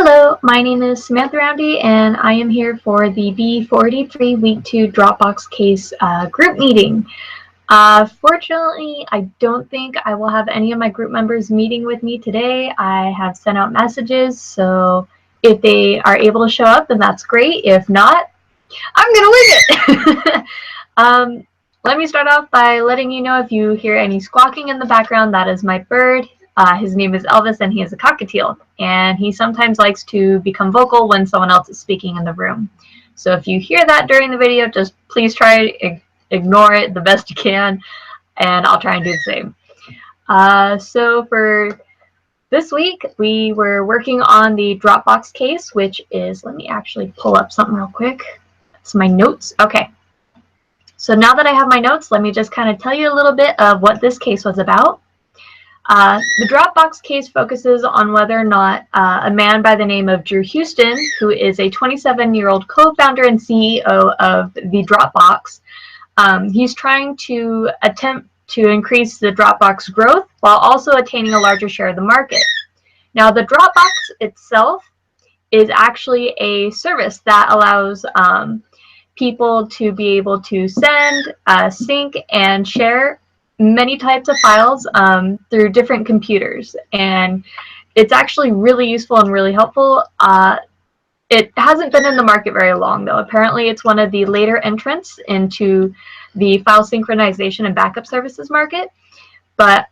Hello, my name is Samantha Roundy, and I am here for the B43 Week 2 Dropbox case group meeting. Fortunately, I don't think I will have any of my group members meeting with me today. I have sent out messages, so if they are able to show up, then that's great. If not, I'm gonna wing it. Let me start off by letting you know if you hear any squawking in the background, that is my bird. His name is Elvis, and he is a cockatiel, and he sometimes likes to become vocal when someone else is speaking in the room. So if you hear that during the video, just please try to ignore it the best you can, and I'll try and do the same. So for this week, we were working on the Dropbox case, which is, let me actually pull up something real quick. It's my notes. Okay. So now that I have my notes, let me just kind of tell you a little bit of what this case was about. The Dropbox case focuses on whether or not a man by the name of Drew Houston, who is a 27-year-old co-founder and CEO of the Dropbox, he's trying to attempt to increase the Dropbox growth while also attaining a larger share of the market. Now, the Dropbox itself is actually a service that allows people to be able to send, sync, and share many types of files through different computers. And it's actually really useful and really helpful. It hasn't been in the market very long, though. Apparently, it's one of the later entrants into the file synchronization and backup services market. But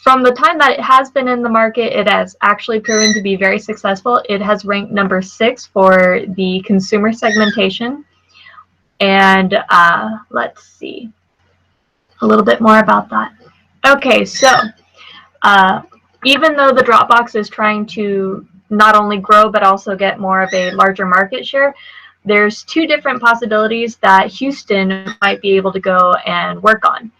from the time that it has been in the market, it has actually proven to be very successful. It has ranked number 6 for the consumer segmentation. And let's see a little bit more about that. Okay, so even though the Dropbox is trying to not only grow but also get more of a larger market share, there's 2 different possibilities that Houston might be able to go and work on.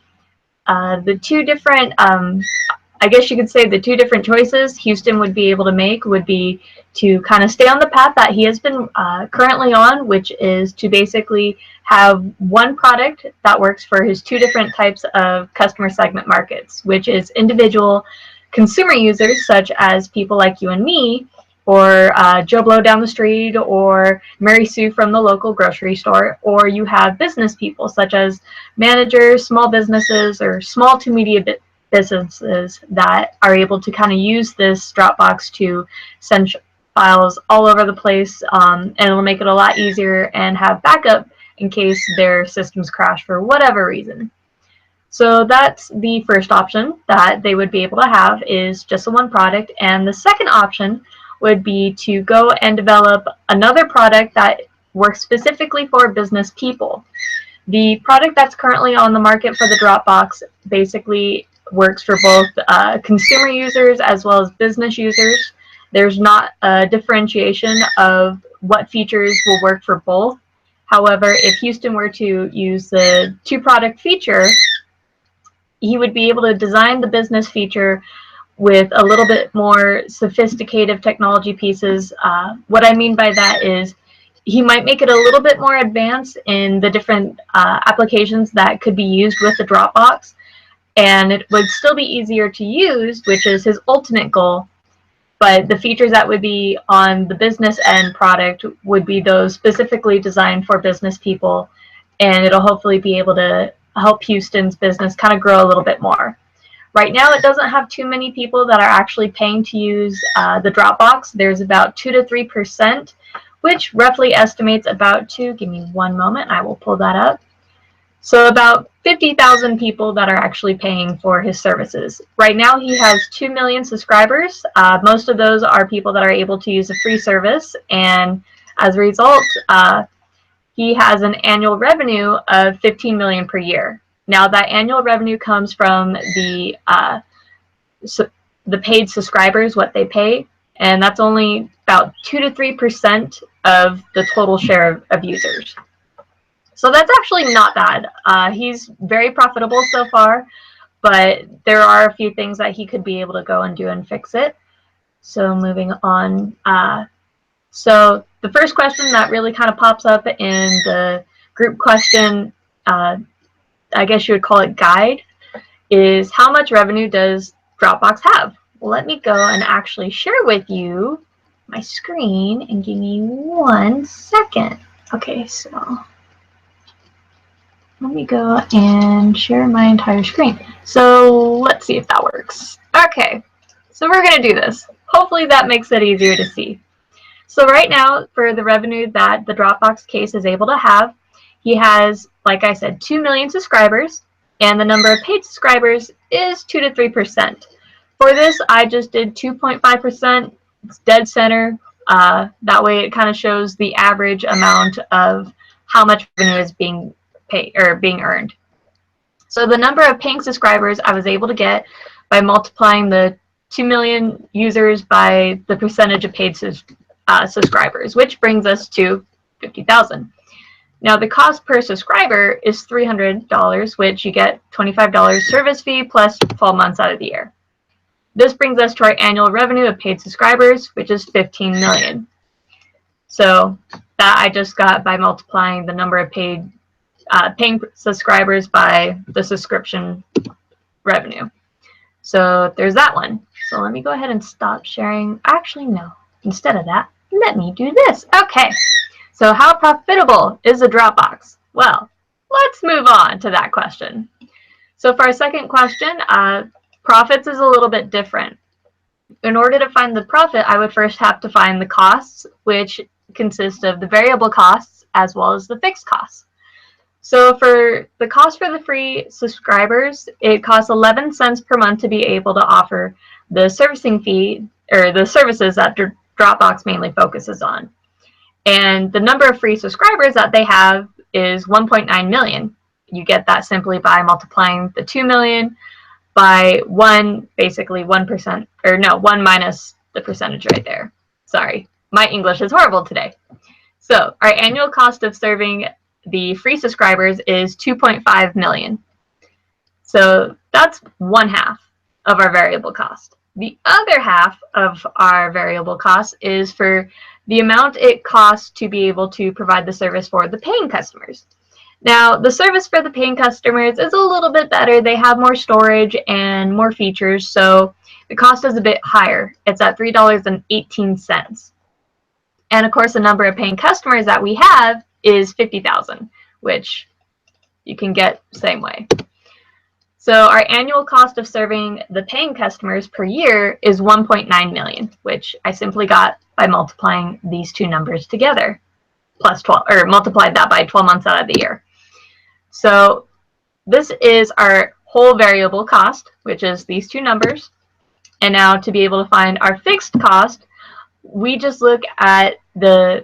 The 2 different, I guess you could say the 2 different choices Houston would be able to make would be to kind of stay on the path that he has been currently on, which is to basically have one product that works for his 2 different types of customer segment markets, which is individual consumer users, such as people like you and me, or Joe Blow down the street, or Mary Sue from the local grocery store, or you have business people, such as managers, small businesses, or small to medium businesses that are able to kind of use this Dropbox to send files all over the place, and it'll make it a lot easier and have backup in case their systems crash for whatever reason. So that's the first option that they would be able to have, is just a one product. And the second option would be to go and develop another product that works specifically for business people. The product that's currently on the market for the Dropbox basically works for both consumer users as well as business users. There's not a differentiation of what features will work for both. However, if Houston were to use the 2-product feature, he would be able to design the business feature with a little bit more sophisticated technology pieces. What I mean by that is he might make it a little bit more advanced in the different applications that could be used with the Dropbox, and it would still be easier to use, which is his ultimate goal. But the features that would be on the business end product would be those specifically designed for business people, and it'll hopefully be able to help Houston's business kind of grow a little bit more. Right now, it doesn't have too many people that are actually paying to use the Dropbox. There's about 2 to 3%, which roughly estimates about give me one moment, I will pull that up. So about 50,000 people that are actually paying for his services. Right now, he has 2 million subscribers. Most of those are people that are able to use a free service. And as a result, he has an annual revenue of $15 million per year. Now, that annual revenue comes from the paid subscribers, what they pay, and that's only about 2 to 3% of the total share of users. So that's actually not bad. He's very profitable so far, but there are a few things that he could be able to go and do and fix it. So moving on. So the first question that really kind of pops up in the group question, I guess you would call it guide, is how much revenue does Dropbox have? Well, let me go and actually share with you my screen and give me 1 second. Okay, so let me go and share my entire screen. So let's see if that works. Okay, so we're going to do this. Hopefully that makes it easier to see. So right now, for the revenue that the Dropbox case is able to have, he has, like I said, 2 million subscribers, and the number of paid subscribers is 2 to 3%. For this, I just did 2.5%. It's dead center. That way it kind of shows the average amount of how much revenue is being paid or being earned. So the number of paying subscribers I was able to get by multiplying the 2 million users by the percentage of paid subscribers, which brings us to 50,000. Now the cost per subscriber is $300, which you get $25 service fee plus 12 months out of the year. This brings us to our annual revenue of paid subscribers, which is 15 million. So that I just got by multiplying the number of paying subscribers by the subscription revenue. So there's that one. So let me go ahead and stop sharing. Actually, no. Instead of that, let me do this. Okay. So how profitable is a Dropbox? Well, let's move on to that question. So for our second question, profits is a little bit different. In order to find the profit, I would first have to find the costs, which consist of the variable costs as well as the fixed costs. So for the cost for the free subscribers, it costs 11 cents per month to be able to offer the servicing fee or the services that Dropbox mainly focuses on. And the number of free subscribers that they have is 1.9 million. You get that simply by multiplying the 2 million by 1, basically 1%, or no, 1 minus the percentage right there. Sorry, my English is horrible today. So our annual cost of serving the free subscribers is 2.5 million. So that's 1/2 of our variable cost. The other half of our variable cost is for the amount it costs to be able to provide the service for the paying customers. Now, the service for the paying customers is a little bit better. They have more storage and more features, so the cost is a bit higher. It's at $3.18. And of course, the number of paying customers that we have is 50,000, which you can get the same way. So our annual cost of serving the paying customers per year is 1.9 million, which I simply got by multiplying these two numbers together, plus 12, or multiplied that by 12 months out of the year. So this is our whole variable cost, which is these two numbers. And now to be able to find our fixed cost, we just look at the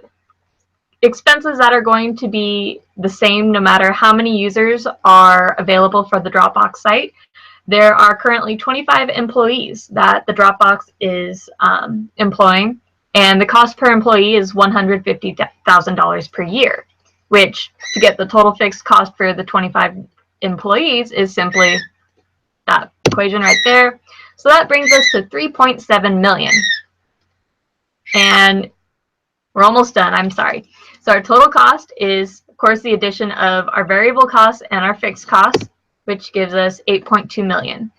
expenses that are going to be the same no matter how many users are available for the Dropbox site. There are currently 25 employees that the Dropbox is employing, and the cost per employee is $150,000 per year, which to get the total fixed cost for the 25 employees is simply that equation right there. So that brings us to 3.7 million. And we're almost done, I'm sorry. So our total cost is, of course, the addition of our variable costs and our fixed costs, which gives us 8.2 million.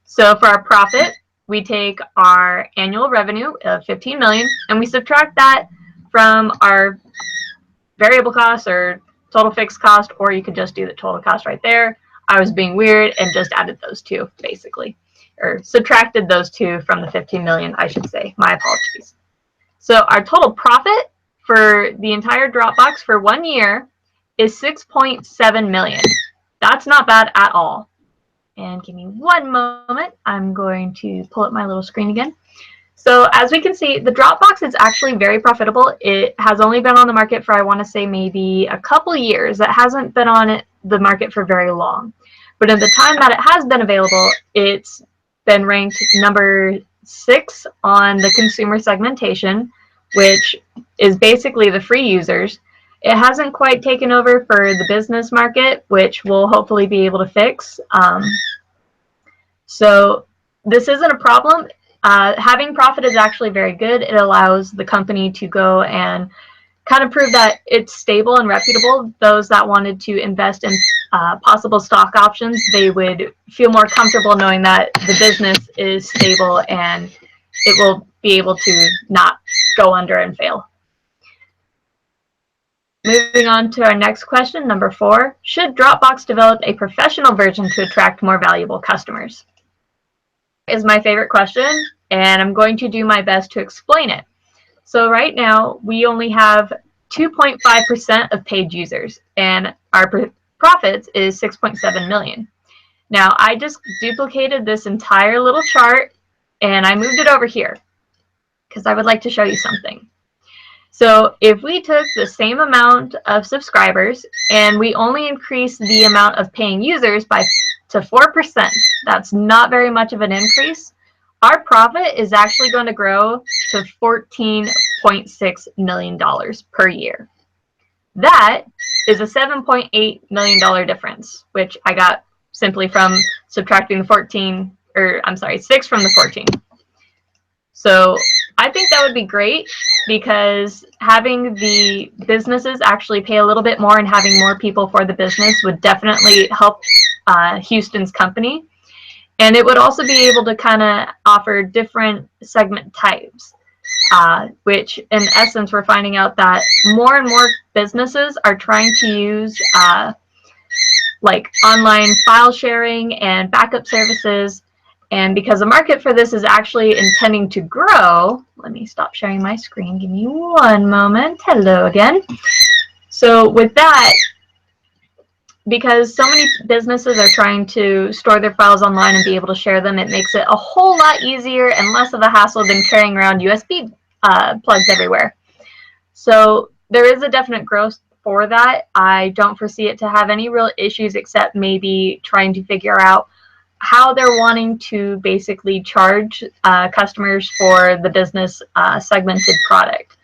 So for our profit, we take our annual revenue of 15 million and we subtract that from our variable costs or total fixed cost, or you could just do the total cost right there. I was being weird and just added those two, basically, or subtracted those two from the 15 million, I should say. My apologies. So our total profit for the entire Dropbox for 1 year is 6.7 million. That's not bad at all. And give me one moment. I'm going to pull up my little screen again. So as we can see, the Dropbox is actually very profitable. It has only been on the market for, I want to say, maybe a couple years. It hasn't been on the market for very long. But in the time that it has been available, it's been ranked number 6 on the consumer segmentation, which is basically the free users. It hasn't quite taken over for the business market, which we'll hopefully be able to fix. So this isn't a problem. Having profit is actually very good. It allows the company to go and kind of prove that it's stable and reputable. Those that wanted to invest in possible stock options, they would feel more comfortable knowing that the business is stable and it will be able to not go under and fail. Moving on to our next question, number 4. Should Dropbox develop a professional version to attract more valuable customers? Is my favorite question, and I'm going to do my best to explain it. So right now, we only have 2.5% of paid users, and our profits is 6.7 million. Now, I just duplicated this entire little chart, and I moved it over here, because I would like to show you something. So if we took the same amount of subscribers and we only increased the amount of paying users to 4%, that's not very much of an increase, our profit is actually going to grow to $14.6 million per year. That is a $7.8 million difference, which I got simply from subtracting the 6 from the 14. So I think that would be great, because having the businesses actually pay a little bit more and having more people for the business would definitely help Houston's company. And it would also be able to kind of offer different segment types, which in essence, we're finding out that more and more businesses are trying to use like online file sharing and backup services. And because the market for this is actually intending to grow, let me stop sharing my screen. Give me one moment. Hello again. So with that, because so many businesses are trying to store their files online and be able to share them, it makes it a whole lot easier and less of a hassle than carrying around USB plugs everywhere. So there is a definite growth for that. I don't foresee it to have any real issues, except maybe trying to figure out how they're wanting to basically charge customers for the business segmented product.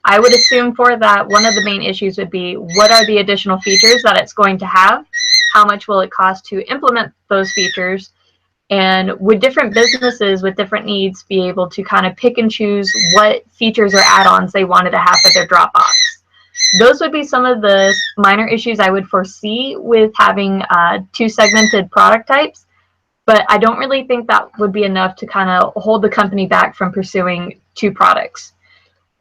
I would assume for that, one of the main issues would be, what are the additional features that it's going to have? How much will it cost to implement those features? And would different businesses with different needs be able to kind of pick and choose what features or add-ons they wanted to have for their Dropbox? Those would be some of the minor issues I would foresee with having 2 segmented product types. But I don't really think that would be enough to kind of hold the company back from pursuing 2 products.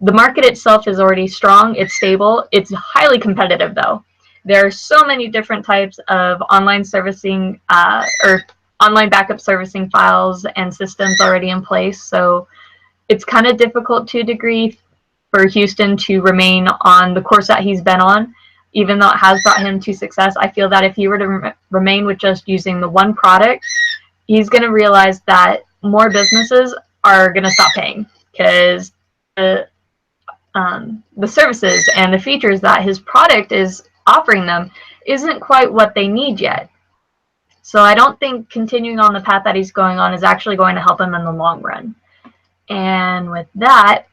The market itself is already strong, it's stable, it's highly competitive though. There are so many different types of online servicing or online backup servicing files and systems already in place, so it's kind of difficult to a degree for Houston to remain on the course that he's been on. Even though it has brought him to success, I feel that if he were to remain with just using the one product, he's going to realize that more businesses are going to stop paying, because the services and the features that his product is offering them isn't quite what they need yet. So I don't think continuing on the path that he's going on is actually going to help him in the long run. And with that,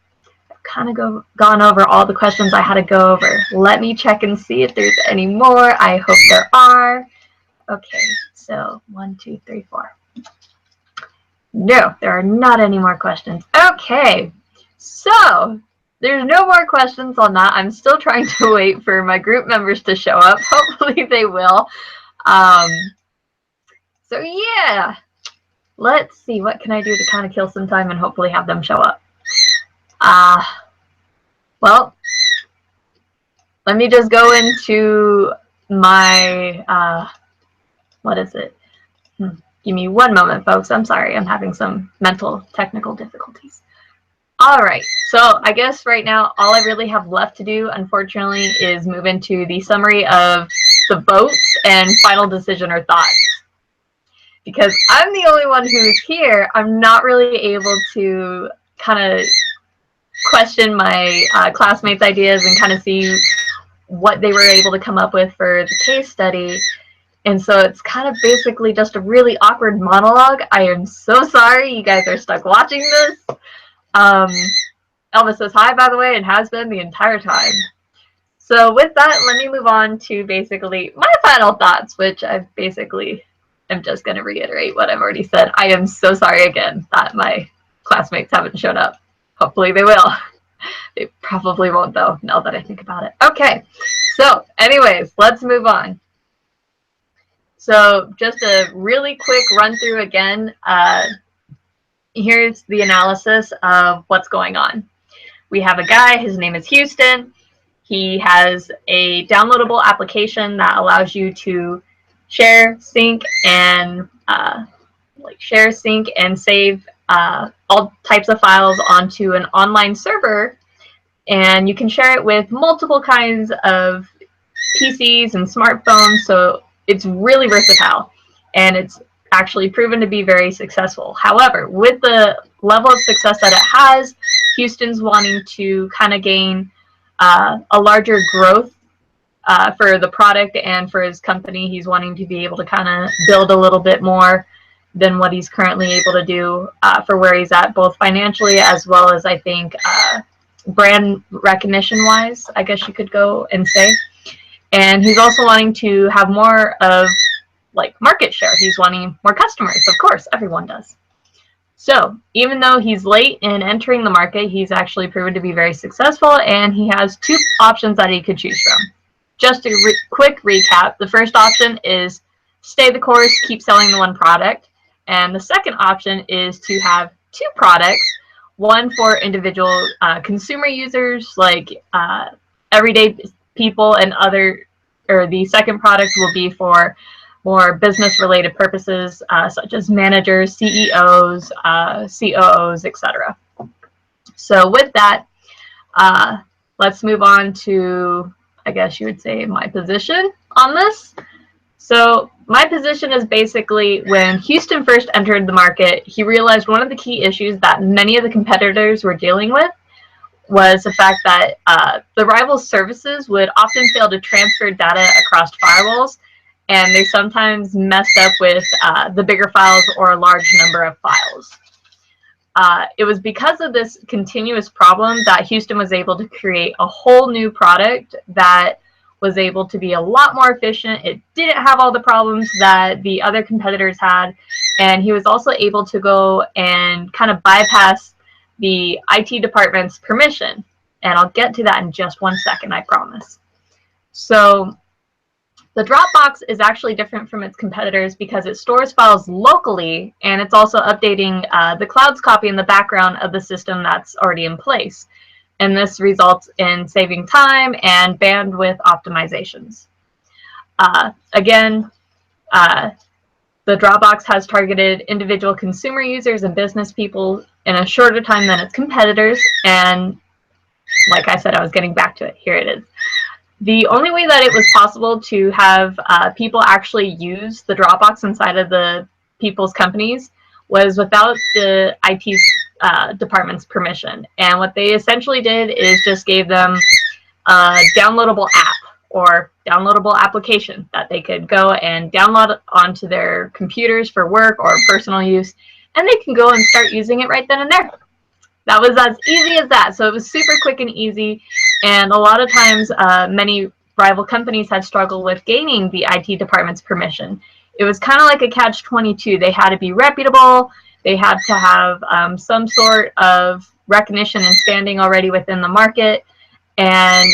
I've kind of gone over all the questions I had to go over. Let me check and see if there's any more. I hope there are. Okay, so 1, 2, 3, 4. No, there are not any more questions. Okay, so there's no more questions on that. I'm still trying to wait for my group members to show up. Hopefully they will. So yeah, let's see. What can I do to kind of kill some time and hopefully have them show up? Well, let me just go into my, what is it? Give me one moment, folks. I'm sorry. I'm having some mental technical difficulties. All right. So I guess right now, all I really have left to do, unfortunately, is move into the summary of the votes and final decision or thoughts. Because I'm the only one who's here, I'm not really able to kind of question my classmates' ideas and kind of see what they were able to come up with for the case study. And so it's kind of basically just a really awkward monologue. I am so sorry you guys are stuck watching this. Elvis says hi, by the way, and has been the entire time. So with that, let me move on to basically my final thoughts, which I basically am just going to reiterate what I've already said. I am so sorry again that my classmates haven't shown up. Hopefully they will. They probably won't, though, now that I think about it. Okay, so anyways, let's move on. So just a really quick run through again. here's the analysis of what's going on. We have a guy, his name is Houston. He has a downloadable application that allows you to share, sync, and save all types of files onto an online server, and you can share it with multiple kinds of PCs and smartphones. So it's really versatile, and it's actually proven to be very successful. However, with the level of success that it has, Houston's wanting to kind of gain a larger growth for the product and for his company. He's wanting to be able to kind of build a little bit more than what he's currently able to do for where he's at, both financially as well as, I think, brand recognition wise, I guess you could go and say. And he's also wanting to have more of market share. He's wanting more customers. Of course, everyone does. So even though he's late in entering the market, he's actually proven to be very successful, and he has two options that he could choose from. Just a quick recap. The first option is stay the course, keep selling the one product. And the second option is to have two products, one for individual consumer users, like everyday people, and the second product will be for more business-related purposes, such as managers, CEOs, COOs, etc. So with that, let's move on to, I guess you would say, my position on this. So my position is basically, when Houston first entered the market, he realized one of the key issues that many of the competitors were dealing with was the fact that the rival services would often fail to transfer data across firewalls, and they sometimes messed up with the bigger files or a large number of files. It was because of this continuous problem that Houston was able to create a whole new product that was able to be a lot more efficient. It didn't have all the problems that the other competitors had, and he was also able to go and kind of bypass the IT department's permission. And I'll get to that in just 1 second, I promise. So the Dropbox is actually different from its competitors because it stores files locally, and it's also updating the cloud's copy in the background of the system that's already in place. And this results in saving time and bandwidth optimizations. Again, the Dropbox has targeted individual consumer users and business people in a shorter time than its competitors. And like I said, I was getting back to it. Here it is. The only way that it was possible to have people actually use the Dropbox inside of the people's companies was without the IT department's permission. And what they essentially did is just gave them a downloadable app or downloadable application that they could go and download onto their computers for work or personal use, and they can go and start using it right then and there. That was as easy as that. So it was super quick and easy. And a lot of times, many rival companies had struggled with gaining the IT department's permission. It was kind of like a catch-22. They had to be reputable. They had to have some sort of recognition and standing already within the market. And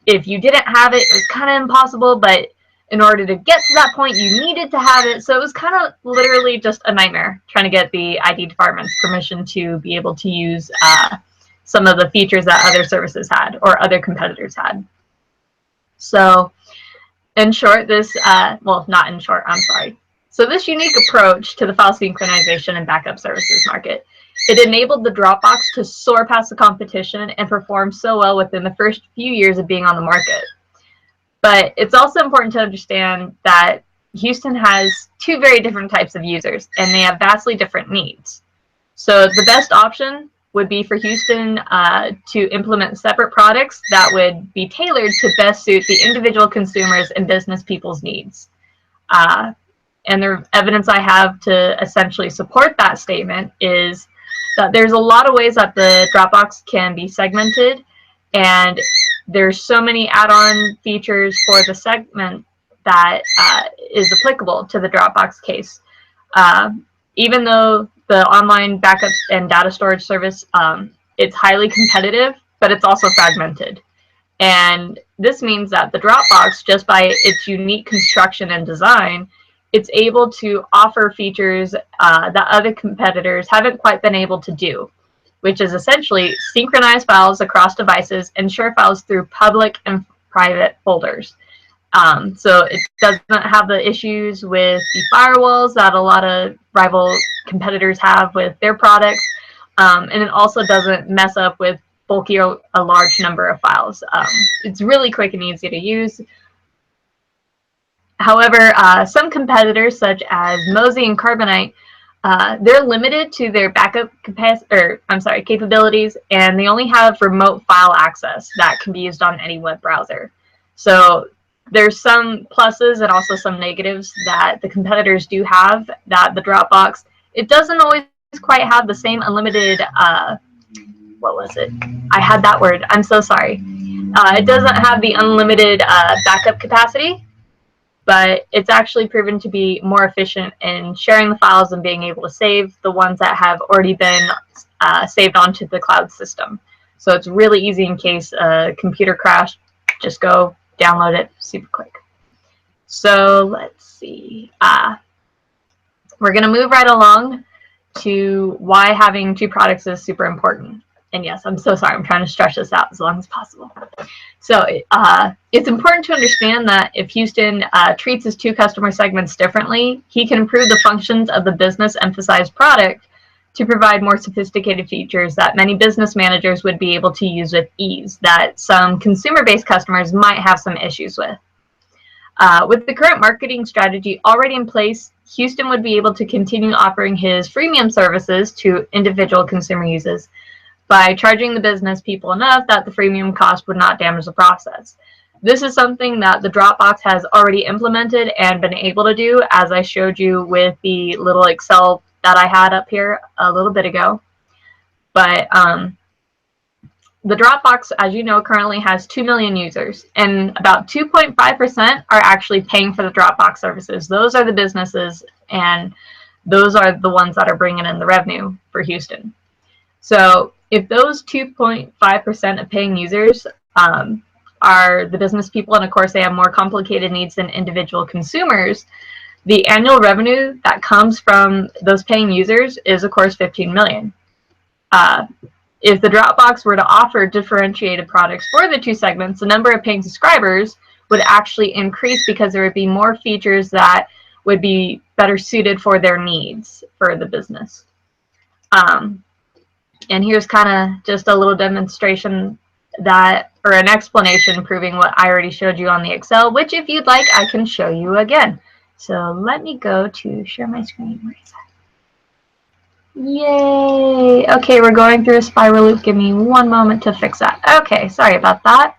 if you didn't have it, it was kind of impossible. But in order to get to that point, you needed to have it. So it was kind of literally just a nightmare trying to get the IT department's permission to be able to use some of the features that other services had or other competitors had. So in short, this, well, not in short, I'm sorry. So this unique approach to the file synchronization and backup services market, it enabled the Dropbox to soar past the competition and perform so well within the first few years of being on the market. But it's also important to understand that Houston has two very different types of users, and they have vastly different needs. So the best option would be for Houston to implement separate products that would be tailored to best suit the individual consumers and business people's needs. And the evidence I have to essentially support that statement is that there's a lot of ways that the Dropbox can be segmented, and there's so many add-on features for the segment that is applicable to the Dropbox case. Even though the online backups and data storage service, it's highly competitive, but it's also fragmented. And this means that the Dropbox, just by its unique construction and design, it's able to offer features that other competitors haven't quite been able to do, which is essentially synchronize files across devices and share files through public and private folders. So it doesn't have the issues with the firewalls that a lot of rival competitors have with their products. And it also doesn't mess up with bulky or a large number of files. It's really quick and easy to use. However, some competitors such as Mozy and Carbonite, they're limited to their backup capabilities, and they only have remote file access that can be used on any web browser. So there's some pluses and also some negatives that the competitors do have that the Dropbox, it doesn't always quite have the same unlimited, what was it? I had that word. I'm so sorry. It doesn't have the unlimited backup capacity, but it's actually proven to be more efficient in sharing the files and being able to save the ones that have already been saved onto the cloud system. So it's really easy in case a computer crashed, just go download it super quick. So let's see. We're going to move right along to why having two products is super important. And yes, I'm so sorry. I'm trying to stretch this out as long as possible. So it's important to understand that if Houston treats his two customer segments differently, he can improve the functions of the business-emphasized product to provide more sophisticated features that many business managers would be able to use with ease that some consumer-based customers might have some issues with. With the current marketing strategy already in place, Houston would be able to continue offering his freemium services to individual consumer users by charging the business people enough that the freemium cost would not damage the process. This is something that the Dropbox has already implemented and been able to do, as I showed you with the little Excel that I had up here a little bit ago. But the Dropbox, as you know, currently has 2 million users, and about 2.5% are actually paying for the Dropbox services. Those are the businesses, and those are the ones that are bringing in the revenue for Houston. So if those 2.5% of paying users are the business people, and of course they have more complicated needs than individual consumers, the annual revenue that comes from those paying users is, of course, 15 million. If the Dropbox were to offer differentiated products for the two segments, the number of paying subscribers would actually increase because there would be more features that would be better suited for their needs for the business. And here's kind of just a little demonstration that, or an explanation proving what I already showed you on the Excel, which if you'd like, I can show you again. So let me go to share my screen. Where is that? Yay! Okay, we're going through a spiral loop. Give me one moment to fix that. Okay, sorry about that.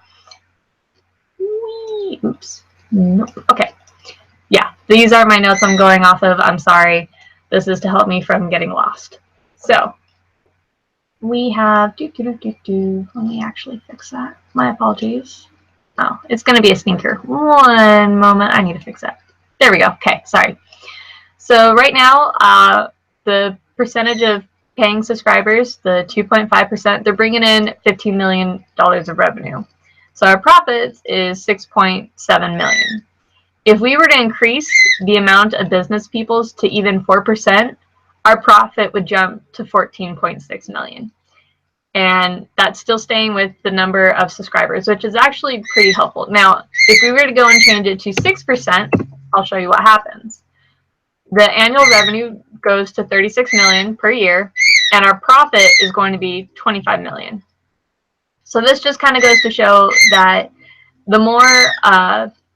Whee! Oops. Nope. Okay. Yeah, these are my notes I'm going off of. I'm sorry. This is to help me from getting lost. So we have let me actually fix that. My apologies. Oh, it's going to be a stinker. One moment. I need to fix that. There we go. Okay, sorry. So right now, the percentage of paying subscribers, the 2.5%, they're bringing in $15 million of revenue. So our profits is $6.7 million. If we were to increase the amount of business peoples to even 4%, our profit would jump to $14.6 million. And that's still staying with the number of subscribers, which is actually pretty helpful. Now, if we were to go and change it to 6%, I'll show you what happens. The annual revenue goes to $36 million per year, and our profit is going to be $25 million. So this just kind of goes to show that the more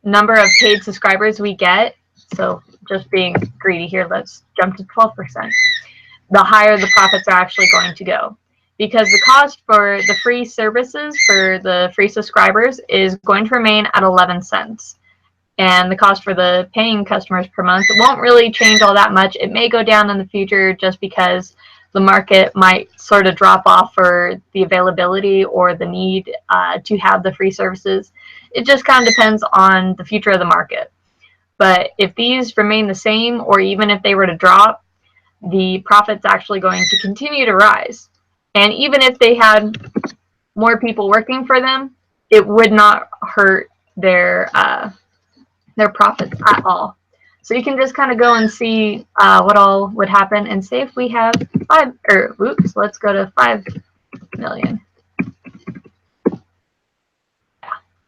number of paid subscribers we get, so just being greedy here, let's jump to 12%, the higher the profits are actually going to go. Because the cost for the free services for the free subscribers is going to remain at 11 cents. And the cost for the paying customers per month won't really change all that much. It may go down in the future just because the market might sort of drop off for the availability or the need to have the free services. It just kind of depends on the future of the market. But if these remain the same, or even if they were to drop, the profit's actually going to continue to rise. And even if they had more people working for them, it would not hurt their profits at all. So you can just kind of go and see what all would happen. And say if we have let's go to 5 million.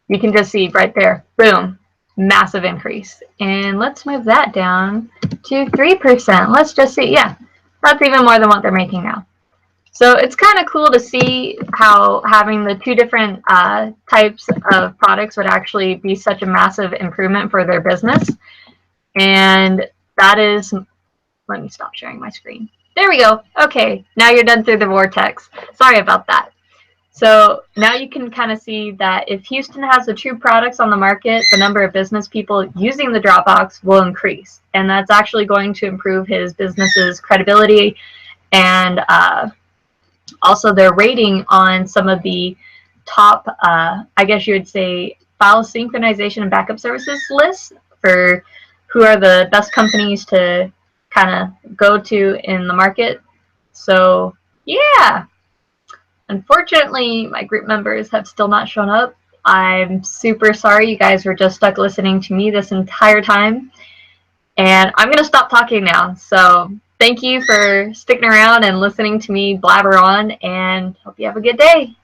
You can just see right there, boom, massive increase. And let's move that down to 3%. Let's just see, yeah, that's even more than what they're making now. So it's kind of cool to see how having the two different types of products would actually be such a massive improvement for their business. And that is, let me stop sharing my screen. There we go. Okay, now you're done through the vortex. Sorry about that. So now you can kind of see that if Houston has the true products on the market, the number of business people using the Dropbox will increase. And that's actually going to improve his business's credibility and also their rating on some of the top, I guess you would say, file synchronization and backup services lists for who are the best companies to kind of go to in the market. So yeah. Unfortunately, my group members have still not shown up. I'm super sorry. You guys were just stuck listening to me this entire time. And I'm going to stop talking now. So thank you for sticking around and listening to me blabber on, and hope you have a good day.